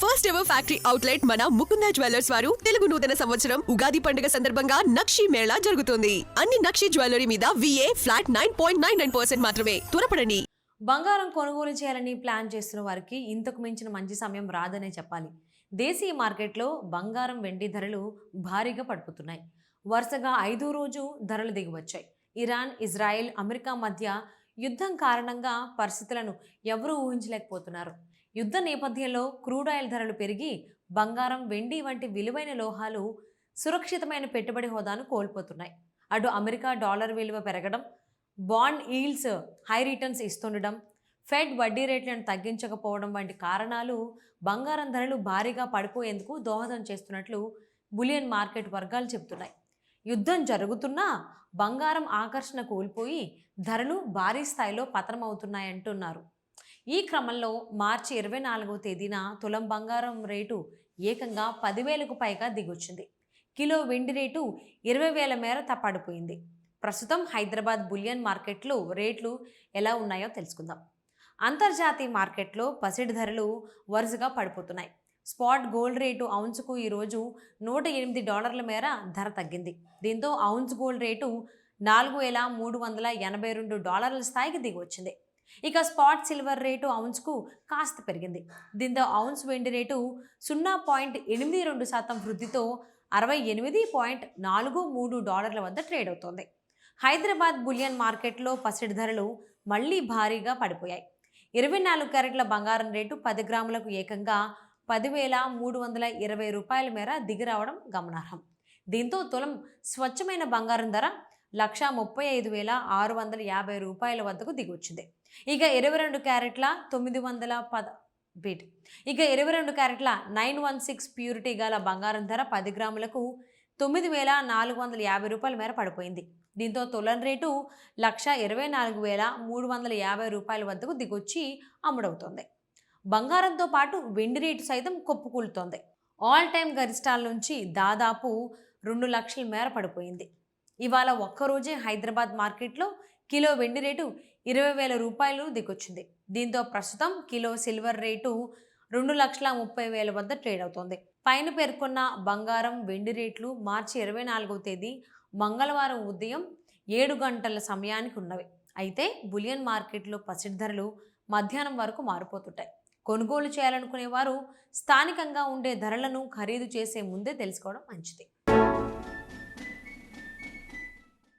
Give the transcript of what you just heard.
First ever factory outlet మన Mukunda jewellers వారు తెలుగు నూతన సంవత్సరం ఉగాది పండుగ సందర్భంగా నక్షి మేళా జరుగుతుంది. అన్ని నక్షి జ్యువెలరీ మీద VA ఫ్లాట్ 9.99% మాత్రమే. త్వరపడండి. బంగారం కొనుగోలు చేయాలని ప్లాన్ చేస్తున్న వారికి ఇంతకు మించిన మంచి సమయం రాదనే చెప్పాలి. దేశీయ మార్కెట్లో బంగారం వెండి ధరలు భారీగా పడిపోతున్నాయి. వరుసగా 5వ రోజు ధరలు దిగివచ్చాయి. ఇరాన్, ఇజ్రాయెల్, అమెరికా మధ్య యుద్ధం కారణంగా పరిస్థితులను ఎవరూ ఊహించలేకపోతున్నారు. యుద్ధ నేపథ్యంలో క్రూడ్ ఆయిల్ ధరలు పెరిగి బంగారం, వెండి వంటి విలువైన లోహాలు సురక్షితమైన పెట్టుబడి హోదాను కోల్పోతున్నాయి. అటు అమెరికా డాలర్ విలువ పెరగడం, బాండ్ ఈల్డ్స్ హై రిటర్న్స్ ఇస్తుండడం, ఫెడ్ వడ్డీ రేట్లను తగ్గించకపోవడం వంటి కారణాలు బంగారం ధరలు భారీగా పడిపోయేందుకు దోహదం చేస్తున్నట్లు బులియన్ మార్కెట్ వర్గాలు చెబుతున్నాయి. యుద్ధం జరుగుతున్నా బంగారం ఆకర్షణ కోల్పోయి ధరలు భారీ స్థాయిలో పతనమవుతున్నాయంటున్నారు. ఈ క్రమంలో మార్చి 24వ తేదీన తులం బంగారం రేటు ఏకంగా 10,000కు పైగా దిగొచ్చింది. కిలో వెండి రేటు 20,000 మేర పడిపోయింది. ప్రస్తుతం హైదరాబాద్ బులియన్ మార్కెట్లో రేట్లు ఎలా ఉన్నాయో తెలుసుకుందాం. అంతర్జాతీయ మార్కెట్లో పసిడి ధరలు వరుసగా పడిపోతున్నాయి. స్పాట్ గోల్డ్ రేటు ఔన్స్కు ఈరోజు $108 మేర ధర తగ్గింది. దీంతో ఔన్స్ గోల్డ్ రేటు $4,382 స్థాయికి దిగొచ్చింది. ఇక స్పాట్ సిల్వర్ రేటు ఔన్స్కు కాస్త పెరిగింది. దీంతో ఔన్స్ వెండి రేటు 0.82% వృద్ధితో $68.43 వద్ద ట్రేడ్ అవుతోంది. హైదరాబాద్ బులియన్ మార్కెట్లో పసిడి ధరలు మళ్లీ భారీగా పడిపోయాయి. 24 క్యారెట్ల బంగారం రేటు 10 గ్రాములకు ఏకంగా $10,320 మేర దిగిరావడం గమనార్హం. దీంతో తులం స్వచ్ఛమైన బంగారం ధర $135,650 వద్దకు దిగొచ్చింది. ఇక 22 క్యారెట్ల 916 ప్యూరిటీ గల బంగారం ధర 10 గ్రాములకు $9,450 మేర పడిపోయింది. దీంతో తులం రేటు $124,350 వద్దకు దిగొచ్చి అమ్ముడవుతోంది. బంగారంతో పాటు వెండి రేటు సైతం కొప్పుకూలుతోంది. ఆల్ టైమ్ గరిష్టాల నుంచి దాదాపు 2 లక్షల మేర పడిపోయింది. ఇవాళ ఒక్కరోజే హైదరాబాద్ మార్కెట్లో కిలో వెండి రేటు $20,000 దిగొచ్చింది. దీంతో ప్రస్తుతం కిలో సిల్వర్ రేటు $2,30,000 వద్ద ట్రేడ్ అవుతోంది. పైన పేర్కొన్న బంగారం, వెండి రేట్లు మార్చి 24వ తేదీ మంగళవారం ఉదయం 7 గంటల సమయానికి ఉన్నవి. అయితే బులియన్ మార్కెట్లో పసిడి ధరలు మధ్యాహ్నం వరకు మారిపోతుంటాయి. కొనుగోలు చేయాలనుకునే వారు స్థానికంగా ఉండే ధరలను ఖరీదు చేసే ముందే తెలుసుకోవడం మంచిది.